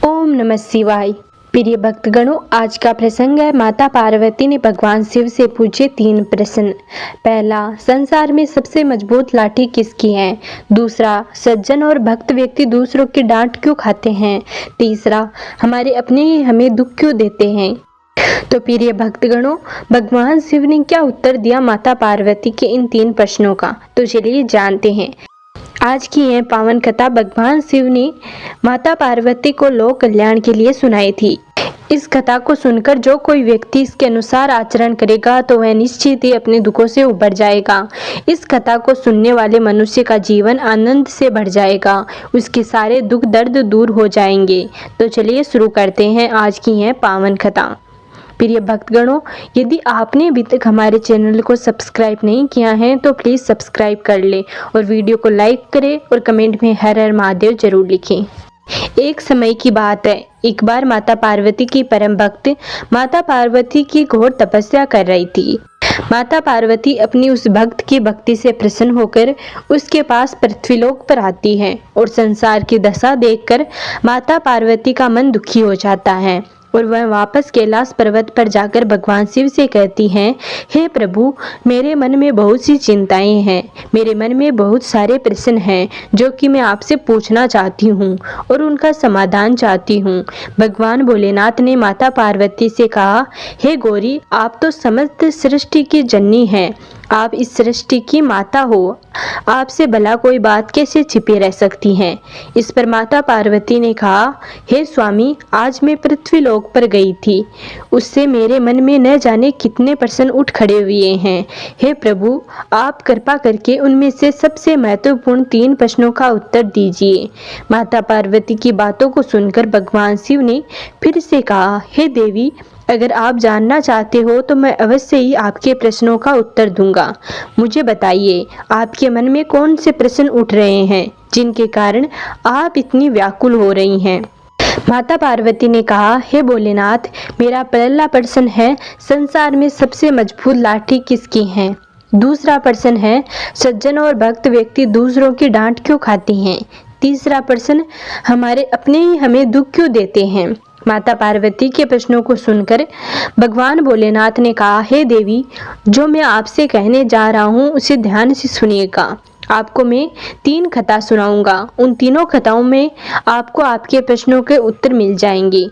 ओम नमः शिवाय। प्रिय भक्तगणों, आज का प्रसंग है माता पार्वती ने भगवान शिव से पूछे 3 प्रश्न। पहला, संसार में सबसे मजबूत लाठी किसकी है? दूसरा, सज्जन और भक्त व्यक्ति दूसरों की डांट क्यों खाते हैं? तीसरा, हमारे अपने ही हमें दुख क्यों देते हैं? तो प्रिय भक्तगणों, भगवान शिव ने क्या उत्तर दिया माता पार्वती के इन 3 प्रश्नों का, तो चलिए जानते हैं। आज की यह पावन कथा भगवान शिव ने माता पार्वती को लोक कल्याण के लिए सुनाई थी। इस कथा को सुनकर जो कोई व्यक्ति इसके अनुसार आचरण करेगा तो वह निश्चित ही अपने दुखों से उबर जाएगा। इस कथा को सुनने वाले मनुष्य का जीवन आनंद से भर जाएगा, उसके सारे दुख दर्द दूर हो जाएंगे। तो चलिए शुरू करते हैं आज की यह पावन कथा। प्रिय भक्तगणों, यदि आपने अभी तक हमारे चैनल को सब्सक्राइब नहीं किया है तो प्लीज़ सब्सक्राइब कर ले और वीडियो को लाइक करें और कमेंट में हर हर महादेव जरूर लिखें। एक समय की बात है, एक बार माता पार्वती की परम भक्त माता पार्वती की घोर तपस्या कर रही थी। माता पार्वती अपनी उस भक्त की भक्ति से प्रसन्न होकर उसके पास पृथ्वीलोक पर आती है और संसार की दशा देखकर माता पार्वती का मन दुखी हो जाता है और वह वापस कैलाश पर्वत पर जाकर भगवान शिव से कहती हैं, हे प्रभु, मेरे मन में बहुत सी चिंताएं हैं, मेरे मन में बहुत सारे प्रश्न हैं जो कि मैं आपसे पूछना चाहती हूँ और उनका समाधान चाहती हूँ। भगवान भोलेनाथ ने माता पार्वती से कहा, हे गौरी, आप तो समस्त सृष्टि की जननी हैं, आप इस सृष्टि की माता हो, आपसे भला कोई बात कैसे छिपी रह सकती है? इस पर माता पार्वती ने कहा, हे स्वामी, आज मैं पृथ्वीलोक पर गई थी, उससे मेरे मन में न जाने कितने प्रश्न उठ खड़े हुए हैं। हे प्रभु, आप कृपा करके उनमें से सबसे महत्वपूर्ण 3 प्रश्नों का उत्तर दीजिए। माता पार्वती की बातों को सुनकर भगवान शिव ने फिर से कहा, हे देवी, अगर आप जानना चाहते हो तो मैं अवश्य ही आपके प्रश्नों का उत्तर दूंगा। मुझे बताइए, आपके मन में कौन से प्रश्न उठ रहे हैं जिनके कारण आप इतनी व्याकुल हो रही हैं? माता पार्वती ने कहा, हे भोलेनाथ, मेरा पहला प्रश्न है, संसार में सबसे मजबूत लाठी किसकी है? दूसरा प्रश्न है, सज्जन और भक्त व्यक्ति दूसरों की डांट क्यों खाते हैं? तीसरा प्रश्न, हमारे अपने ही हमें दुख क्यों देते हैं? माता पार्वती के प्रश्नों को सुनकर भगवान भोलेनाथ ने कहा, हे देवी, जो मैं आपसे कहने जा रहा हूँ उसे ध्यान से सुनिएगा। आपको मैं 3 कथा सुनाऊंगा, उन तीनों कथाओं में आपको आपके प्रश्नों के उत्तर मिल जाएंगे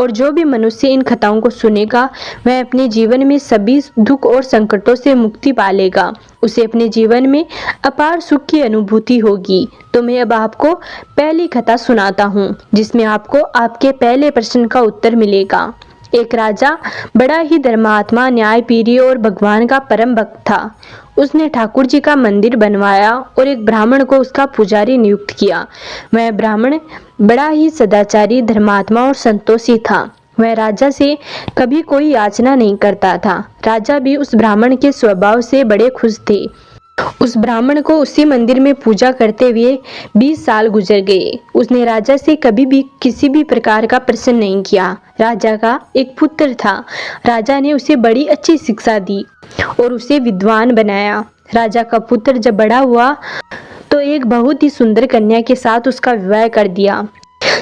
और जो भी मनुष्य इन कथाओं को सुनेगा वह अपने जीवन में सभी दुख और संकटों से मुक्ति पालेगा, उसे अपने जीवन में अपार सुख की अनुभूति होगी। तो मैं अब आपको पहली कथा सुनाता हूँ जिसमें आपको आपके पहले प्रश्न का उत्तर मिलेगा। एक राजा बड़ा ही धर्मात्मा, न्यायप्रिय और भगवान का परम भक्त था। उसने ठाकुर जी का मंदिर बनवाया और एक ब्राह्मण को उसका पुजारी नियुक्त किया। वह ब्राह्मण बड़ा ही सदाचारी, धर्मात्मा और संतोषी था। वह राजा से कभी कोई याचना नहीं करता था। राजा भी उस ब्राह्मण के स्वभाव से बड़े खुश थे। उस ब्राह्मण को उसी मंदिर में पूजा करते हुए 20 साल गुजर गए। उसने राजा से कभी भी किसी भी प्रकार का प्रश्न नहीं किया। राजा का एक पुत्र था। राजा ने उसे बड़ी अच्छी शिक्षा दी और उसे विद्वान बनाया। राजा का पुत्र जब बड़ा हुआ तो एक बहुत ही सुंदर कन्या के साथ उसका विवाह कर दिया।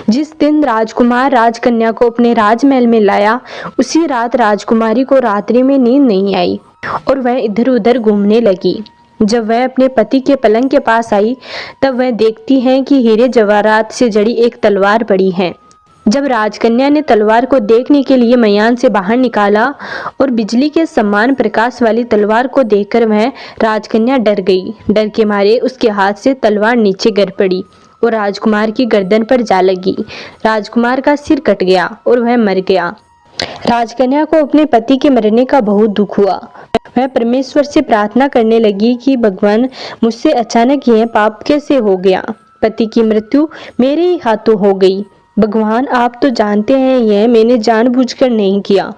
जिस दिन राजकुमार राजकन्या को अपने राजमहल में लाया, उसी रात राजकुमारी को रात्रि में नींद नहीं आई और वह इधर उधर घूमने लगी। जब वह अपने पति के पलंग के पास आई तब वह देखती है कि हीरे जवाहरात से जड़ी एक तलवार पड़ी है। जब राजकन्या ने तलवार को देखने के लिए मयान से बाहर निकाला और बिजली के समान प्रकाश वाली तलवार को देखकर वह राजकन्या डर गई। डर के मारे उसके हाथ से तलवार नीचे गिर पड़ी और राजकुमार की गर्दन पर जा लगी। राजकुमार का सिर कट गया और वह मर गया। राजकन्या को अपने पति के मरने का बहुत दुख हुआ। वह परमेश्वर से प्रार्थना करने लगी कि भगवान, मुझसे अचानक यह पाप कैसे हो गया? पति की मृत्यु मेरे ही हाथों हो गई। भगवान, आप तो जानते हैं यह मैंने जानबूझकर नहीं किया,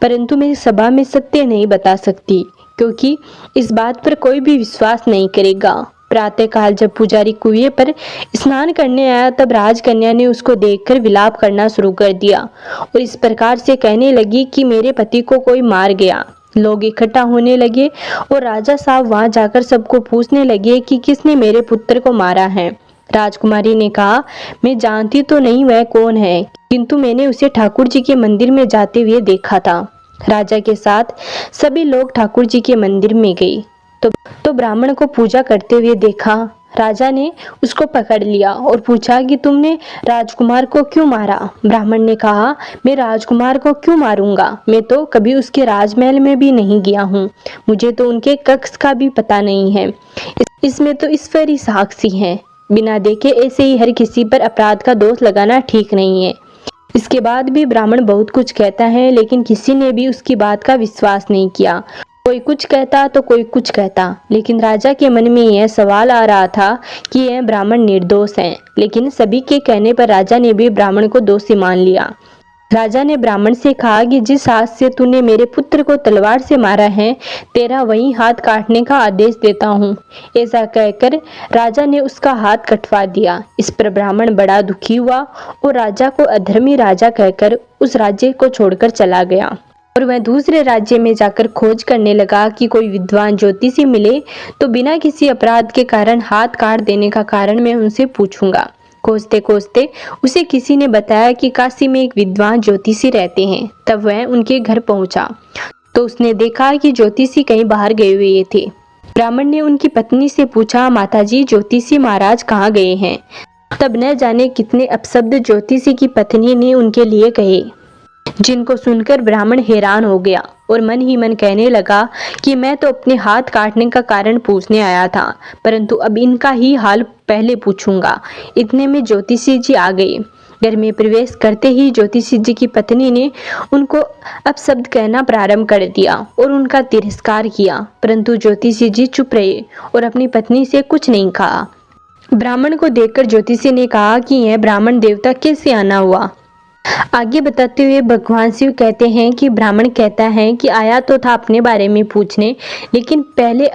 परंतु मैं सभा में सत्य नहीं बता सकती क्योंकि इस बात पर कोई भी विश्वास नहीं करेगा। प्रातःकाल जब पुजारी कुएं पर स्नान करने आया तब राजकन्या ने उसको देखकर विलाप करना शुरू कर दिया और इस प्रकार से कहने लगी कि मेरे पति को कोई मार गया। लोग इकट्ठा होने लगे और राजा साहब वहां जाकर सबको पूछने लगे कि किसने मेरे पुत्र को मारा है। राजकुमारी ने कहा, मैं जानती तो नहीं वह कौन है, किंतु मैंने उसे ठाकुर जी के मंदिर में जाते हुए देखा था। राजा के साथ सभी लोग ठाकुर जी के मंदिर में गए तो ब्राह्मण को पूजा करते हुए देखा। राजा ने उसको पकड़ लिया और पूछा कि तुमने राजकुमार को क्यों मारा। ब्राह्मण ने कहा, मैं राजकुमार को क्यों मारूंगा, मैं तो कभी उसके राजमहल में भी नहीं गया हूँ, मुझे तो उनके कक्ष का भी पता नहीं है। इसमें तो ईश्वर ही साक्षी है। बिना देखे ऐसे ही हर किसी पर अपराध का दोष लगाना ठीक नहीं है। इसके बाद भी ब्राह्मण बहुत कुछ कहता है, लेकिन किसी ने भी उसकी बात का विश्वास नहीं किया। कोई कुछ कहता तो कोई कुछ कहता, लेकिन राजा के मन में यह सवाल आ रहा था कि यह ब्राह्मण निर्दोष है। लेकिन सभी के कहने पर राजा ने भी ब्राह्मण को दोषी मान लिया। राजा ने ब्राह्मण से कहा कि जिस हाथ से तूने मेरे पुत्र को तलवार से मारा है, तेरा वही हाथ काटने का आदेश देता हूँ। ऐसा कहकर राजा ने उसका हाथ कटवा दिया। इस पर ब्राह्मण बड़ा दुखी हुआ और राजा को अधर्मी राजा कहकर उस राज्य को छोड़कर चला गया और वह दूसरे राज्य में जाकर खोज करने लगा कि कोई विद्वान ज्योतिषी मिले तो बिना किसी अपराध के कारण हाथ काट देने का कारण मैं उनसे पूछूंगा। खोजते खोजते उसे किसी ने बताया कि काशी में एक विद्वान ज्योतिषी रहते हैं। तब वह उनके घर पहुंचा तो उसने देखा कि ज्योतिषी कहीं बाहर गए हुए थे। ब्राह्मण ने उनकी पत्नी से पूछा, माताजी ज्योतिषी महाराज कहाँ गए हैं? तब न जाने कितने अपशब्द ज्योतिषी की पत्नी ने उनके लिए कहे, जिनको सुनकर ब्राह्मण हैरान हो गया और मन ही मन कहने लगा कि मैं तो अपने हाथ काटने का कारण पूछने आया था, परंतु अब इनका ही हाल पहले पूछूंगा। इतने में ज्योतिषी जी आ गए। घर में प्रवेश करते ही ज्योतिषी जी की पत्नी ने उनको अपशब्द कहना प्रारंभ कर दिया और उनका तिरस्कार किया, परंतु ज्योतिषी जी चुप रहे और अपनी पत्नी से कुछ नहीं कहा। ब्राह्मण को देखकर ज्योतिषी ने कहा कि यह ब्राह्मण देवता कैसे आना हुआ। आगे बताते हुए भगवान शिव कहते हैं कि ब्राह्मण कहता है कि आया तो था अपने बारे में पूछने, लेकिन पहले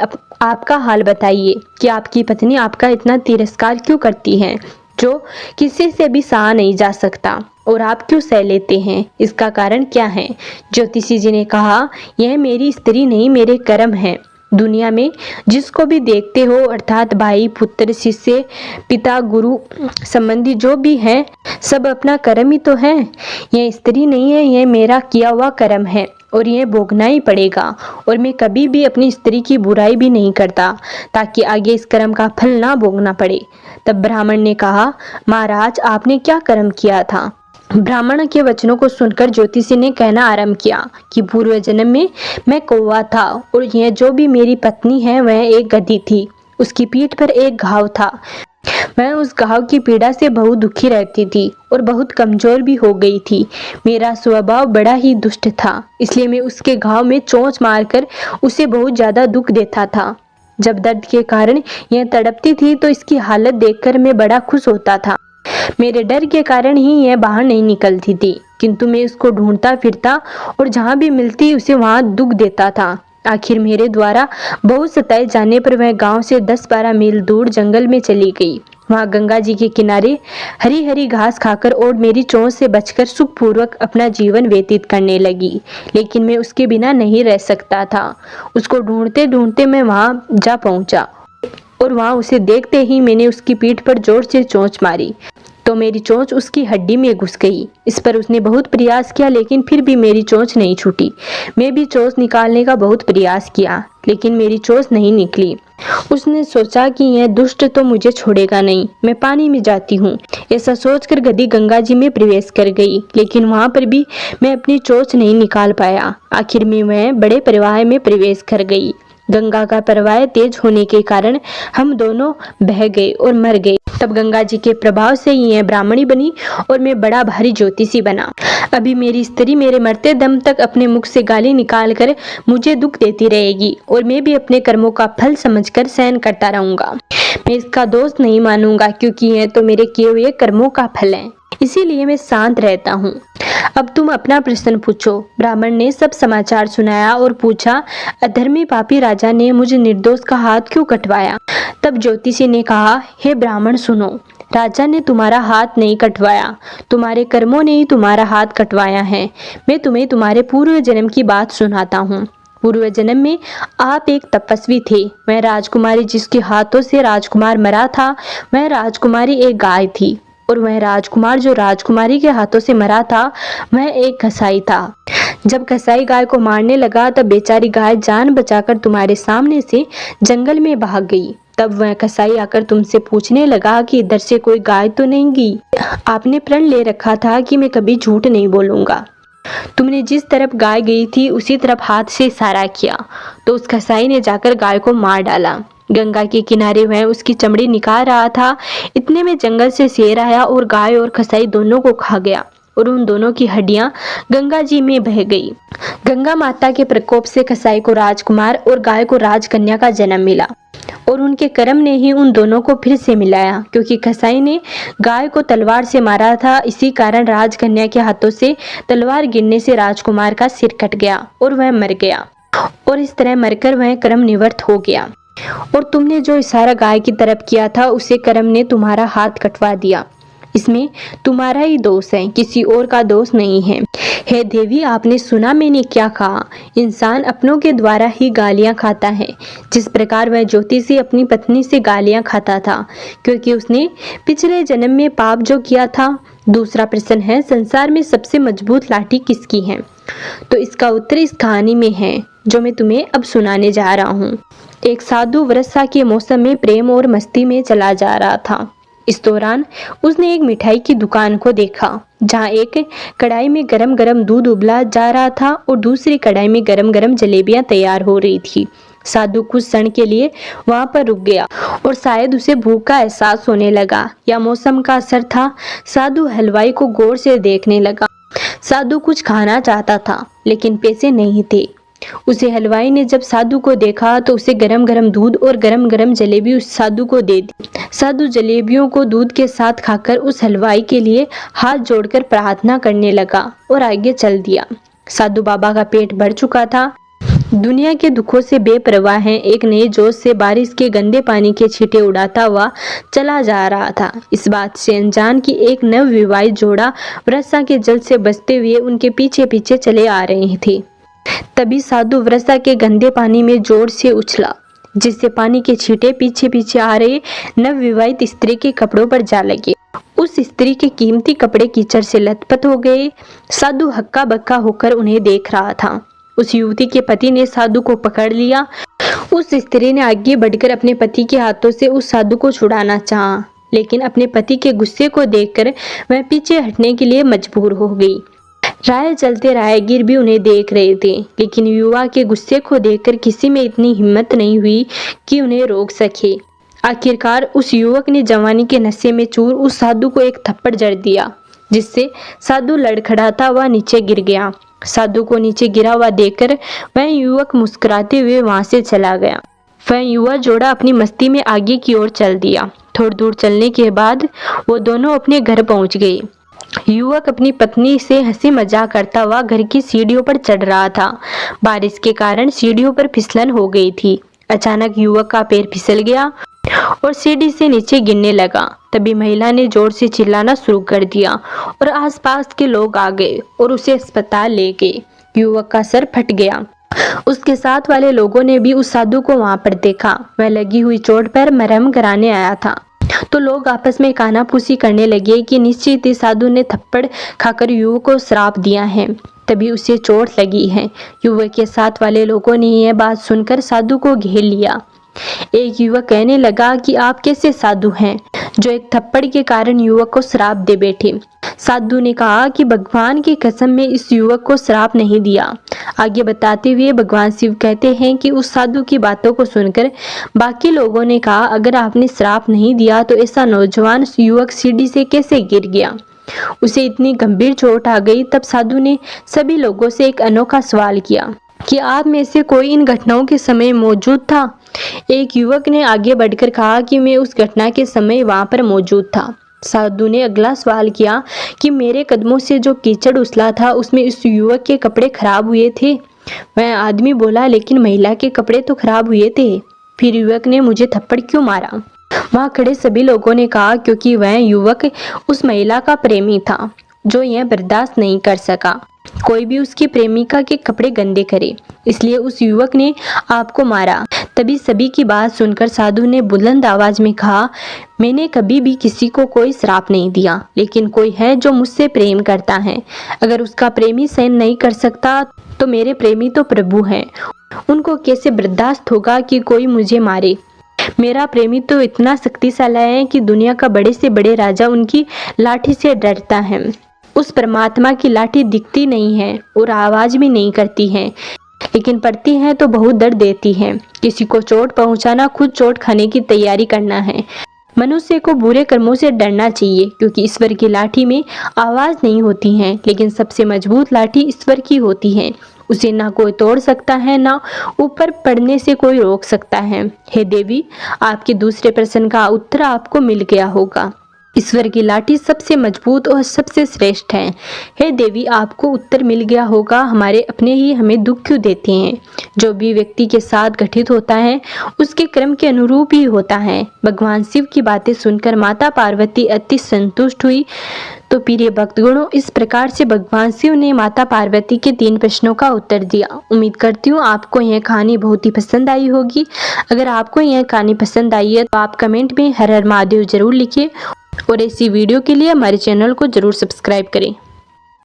आपका हाल बताइए कि आपकी पत्नी आपका इतना तिरस्कार क्यों करती है, जो किसी से भी सहा नहीं जा सकता, और आप क्यों सह लेते हैं, इसका कारण क्या है? ज्योतिषी जी ने कहा, यह मेरी स्त्री नहीं, मेरे कर्म हैं। दुनिया में जिसको भी देखते हो, अर्थात भाई, पुत्र, शिष्य, पिता, गुरु, संबंधी जो भी हैं, सब अपना कर्म ही तो है। यह स्त्री नहीं है, यह मेरा किया हुआ कर्म है और यह भोगना ही पड़ेगा। और मैं कभी भी अपनी स्त्री की बुराई भी नहीं करता ताकि आगे इस कर्म का फल ना भोगना पड़े। तब ब्राह्मण ने कहा, महाराज आपने क्या कर्म किया था? ब्राह्मण के वचनों को सुनकर ज्योतिषी ने कहना आरंभ किया कि पूर्व जन्म में मैं कौवा था और यह जो भी मेरी पत्नी है वह एक गधी थी। उसकी पीठ पर एक घाव था। मैं उस घाव की पीड़ा से बहुत दुखी रहती थी और बहुत कमजोर भी हो गई थी। मेरा स्वभाव बड़ा ही दुष्ट था, इसलिए मैं उसके घाव में चोंच मारकर उसे बहुत ज्यादा दुख देता था। जब दर्द के कारण यह तड़पती थी तो इसकी हालत देखकर मैं बड़ा खुश होता था। मेरे डर के कारण ही यह बाहर नहीं निकलती थी, किंतु मैं उसको ढूंढता फिरता और जहाँ भी मिलती उसे वहाँ दुख देता था। आखिर मेरे द्वारा बहुत सताए जाने पर वह गांव से 10-12 मील दूर जंगल में चली गई। वहाँ गंगा जी के किनारे हरी हरी घास खाकर और मेरी चोंच से बचकर सुखपूर्वक अपना जीवन व्यतीत करने लगी। लेकिन मैं उसके बिना नहीं रह सकता था। उसको ढूंढते ढूंढते मैं वहाँ जा पहुँचा और वहाँ उसे देखते ही मैंने उसकी पीठ पर जोर से चोंच मारी तो मेरी चोंच उसकी हड्डी में घुस गई। इस पर उसने बहुत प्रयास किया, लेकिन फिर भी मेरी चोंच नहीं छूटी। मैं भी चोंच निकालने का बहुत प्रयास किया, लेकिन मेरी चोंच नहीं निकली। उसने सोचा कि यह दुष्ट तो मुझे छोड़ेगा नहीं, मैं पानी में जाती हूँ। ऐसा सोचकर गधी गंगा जी में प्रवेश कर गई, लेकिन वहाँ पर भी मैं अपनी चोंच नहीं निकाल पाया। आखिर में मैं बड़े प्रवाह में प्रवेश कर गई। गंगा का प्रवाह तेज होने के कारण हम दोनों बह गए और मर गए। तब गंगा जी के प्रभाव से ही यह ब्राह्मणी बनी और मैं बड़ा भारी ज्योतिषी बना। अभी मेरी स्त्री मेरे मरते दम तक अपने मुख से गाली निकाल कर मुझे दुख देती रहेगी और मैं भी अपने कर्मों का फल समझकर सहन करता रहूंगा। मैं इसका दोष नहीं मानूंगा, क्योंकि यह तो मेरे किए हुए कर्मों का फल है, इसीलिए मैं शांत रहता हूँ। अब तुम अपना प्रश्न पूछो। ब्राह्मण ने सब समाचार सुनाया और पूछा, अधर्मी पापी राजा ने मुझे निर्दोष का हाथ क्यों कटवाया? तब ज्योतिषी ने कहा, हे ब्राह्मण सुनो, राजा ने तुम्हारा हाथ नहीं कटवाया, तुम्हारे कर्मों ने ही तुम्हारा हाथ कटवाया है। मैं तुम्हें तुम्हारे पूर्व जन्म की बात सुनाता हूँ। पूर्व जन्म में आप एक तपस्वी थे। वह राजकुमारी जिसके हाथों से राजकुमार मरा था, वह राजकुमारी एक गाय थी। और वह राजकुमार जो राजकुमारी के हाथों से मरा था, वह एक कसाई था। जब कसाई गाय को मारने लगा तब बेचारी गाय जान बचाकर तुम्हारे सामने से जंगल में भाग गई। तब वह कसाई आकर तुमसे पूछने लगा कि इधर से कोई गाय तो नहीं गई। आपने प्रण ले रखा था कि मैं कभी झूठ नहीं बोलूंगा। तुमने जिस तरफ गाय गई थी उसी तरफ हाथ से इशारा किया, तो उस कसाई ने जाकर गाय को मार डाला। गंगा के किनारे वह उसकी चमड़ी निकाल रहा था। इतने में जंगल से शेर आया और गाय और कसाई दोनों को खा गया और उन दोनों की हड्डियां गंगा जी में बह गई। गंगा माता के प्रकोप से कसाई को राजकुमार और गाय को राजकन्या का जन्म मिला और उनके कर्म ने ही उन दोनों को फिर से मिलाया, क्योंकि कसाई ने गाय को तलवार से मारा था। इसी कारण राजकन्या के हाथों से तलवार गिरने से राजकुमार का सिर कट गया और वह मर गया और इस तरह मरकर वह कर्म निवृत्त हो गया। और तुमने जो इशारा गाय की तरफ किया था उसे कर्म ने तुम्हारा हाथ कटवा दिया। इसमें तुम्हारा ही दोष है, किसी और का दोष नहीं है। हे देवी, आपने सुना मैंने क्या कहा? इंसान अपनों के द्वारा ही गालियां खाता है। जिस प्रकार वह ज्योतिषी अपनी पत्नी से गालियां खाता था क्योंकि उसने पिछले जन्म में पाप जो किया था। दूसरा प्रश्न है, संसार में सबसे मजबूत लाठी किसकी है? तो इसका उत्तर इस कहानी में है जो मैं तुम्हें अब सुनाने जा रहा हूँ। एक साधु वर्षा के मौसम में प्रेम और मस्ती में चला जा रहा था। इस दौरान उसने एक मिठाई की दुकान को देखा जहां एक कढ़ाई में गरम गरम दूध उबला जा रहा था और दूसरी कढ़ाई में गरम गरम जलेबियां तैयार हो रही थी। साधु कुछ क्षण के लिए वहां पर रुक गया और शायद उसे भूख का एहसास होने लगा या मौसम का असर था। साधु हलवाई को गौर से देखने लगा। साधु कुछ खाना चाहता था लेकिन पैसे नहीं थे। उसे हलवाई ने जब साधु को देखा तो उसे गरम गरम दूध और गरम गरम जलेबी उस साधु को दे दी। साधु जलेबियों को दूध के साथ खाकर उस हलवाई के लिए हाथ जोड़कर प्रार्थना करने लगा और आगे चल दिया। साधु बाबा का पेट भर चुका था। दुनिया के दुखों से बेपरवाह है, एक नए जोश से बारिश के गंदे पानी के छींटे उड़ाता हुआ चला जा रहा था। इस बात से अनजान कि एक नवविवाहित जोड़ा वर्षा के जल से बचते हुए उनके पीछे पीछे चले आ रहे थे। तभी साधु वर्षा के गंदे पानी में जोर से उछला, जिससे पानी के छींटे पीछे पीछे आ रहे नवविवाहित स्त्री के कपड़ों पर जा लगे। उस स्त्री के कीमती कपड़े कीचड़ से लथपथ हो गए। साधु हक्का बक्का होकर उन्हें देख रहा था। उस युवती के पति ने साधु को पकड़ लिया। उस स्त्री ने आगे बढ़कर अपने पति के हाथों से उस साधु को छुड़ाना चाहा, लेकिन अपने पति के गुस्से को देखकर वह पीछे हटने के लिए मजबूर हो गई। राह चलते राहगीर भी उन्हें देख रहे थे, लेकिन युवा के गुस्से को देखकर किसी में इतनी हिम्मत नहीं हुई कि उन्हें रोक सके। आखिरकार उस युवक ने जवानी के नशे में चूर उस साधु को एक थप्पड़ जड़ दिया, जिससे साधु लड़खड़ाता हुआ नीचे गिर गया। साधु को नीचे गिरा हुआ देखकर वह युवक मुस्कुराते हुए वहां से चला गया। वह युवा जोड़ा अपनी मस्ती में आगे की ओर चल दिया। थोड़ी दूर चलने के बाद वो दोनों अपने घर पहुंच गए। युवक अपनी पत्नी से हंसी मजाक करता हुआ घर की सीढ़ियों पर चढ़ रहा था। बारिश के कारण सीढ़ियों पर फिसलन हो गई थी। अचानक युवक का पैर फिसल गया और सीढ़ी से नीचे गिरने लगा। तभी महिला ने जोर से चिल्लाना शुरू कर दिया और आसपास के लोग आ गए और उसे अस्पताल ले गए। युवक का सर फट गया। उसके साथ वाले लोगों ने भी उस साधु को वहां पर देखा। वह लगी हुई चोट पर मरहम कराने आया था, तो लोग आपस में कानाफूसी करने लगे कि निश्चित ही साधु ने थप्पड़ खाकर युवक को श्राप दिया है, तभी उसे चोट लगी है। युवक के साथ वाले लोगों ने यह बात सुनकर साधु को घेर लिया। एक युवक कहने लगा कि आप कैसे साधु हैं जो एक थप्पड़ के कारण युवक को श्राप दे बैठे। साधु ने कहा कि भगवान की कसम में इस युवक को श्राप नहीं दिया। आगे बताते हुए भगवान शिव कहते हैं कि उस साधु की बातों को सुनकर बाकी लोगों ने कहा, अगर आपने श्राप नहीं दिया तो ऐसा नौजवान युवक सीढ़ी से कैसे गिर गया? उसे इतनी गंभीर चोट आ गई। तब साधु ने सभी लोगों से एक अनोखा सवाल किया कि आप में से कोई इन घटनाओं के समय मौजूद था? एक युवक ने आगे बढ़कर कहा कि मैं उस घटना के समय वहां पर मौजूद था। साधु ने अगला सवाल किया कि मेरे कदमों से जो कीचड़ उछला था उसमें इस युवक के कपड़े खराब हुए थे? वह आदमी बोला, लेकिन महिला के कपड़े तो खराब हुए थे। फिर युवक ने मुझे थप्पड़ क्यों मारा? वहां खड़े सभी लोगों ने कहा, क्योंकि वह युवक उस महिला का प्रेमी था जो यह बर्दाश्त नहीं कर सका कोई भी उसकी प्रेमिका के कपड़े गंदे करे, इसलिए उस युवक ने आपको मारा। तभी सभी की बात सुनकर साधु ने बुलंद आवाज में कहा, मैंने कभी भी किसी को कोई श्राप नहीं दिया, लेकिन कोई है जो मुझसे प्रेम करता है। अगर उसका प्रेमी सहन नहीं कर सकता तो मेरे प्रेमी तो प्रभु हैं, उनको कैसे बर्दाश्त होगा कि कोई मुझे मारे। मेरा प्रेमी तो इतना शक्तिशाली है कि दुनिया का बड़े से बड़े राजा उनकी लाठी से डरता है। उस परमात्मा की लाठी दिखती नहीं है और आवाज भी नहीं करती है, लेकिन पड़ती है तो बहुत दर्द देती है। किसी को चोट पहुंचाना खुद चोट खाने की तैयारी करना है। मनुष्य को बुरे कर्मों से डरना चाहिए, क्योंकि ईश्वर की लाठी में आवाज नहीं होती है, लेकिन सबसे मजबूत लाठी ईश्वर की होती है। उसे ना कोई तोड़ सकता है, ना ऊपर पड़ने से कोई रोक सकता है। हे देवी, आपके दूसरे प्रश्न का उत्तर आपको मिल गया होगा। ईश्वर की लाठी सबसे मजबूत और सबसे श्रेष्ठ है। हे देवी, आपको उत्तर मिल गया होगा। हमारे अपने ही हमें दुख क्यों देते हैं? जो भी व्यक्ति के साथ घटित होता है उसके कर्म के अनुरूप ही होता है। भगवान शिव की बातें सुनकर माता पार्वती अति संतुष्ट हुई। तो प्रिय भक्तगणों, इस प्रकार से भगवान शिव ने माता पार्वती के 3 प्रश्नों का उत्तर दिया। उम्मीद करती हूँ आपको यह कहानी बहुत ही पसंद आई होगी। अगर आपको यह कहानी पसंद आई है तो आप कमेंट में हर हर महादेव जरूर लिखिए और ऐसी वीडियो के लिए हमारे चैनल को जरूर सब्सक्राइब करें।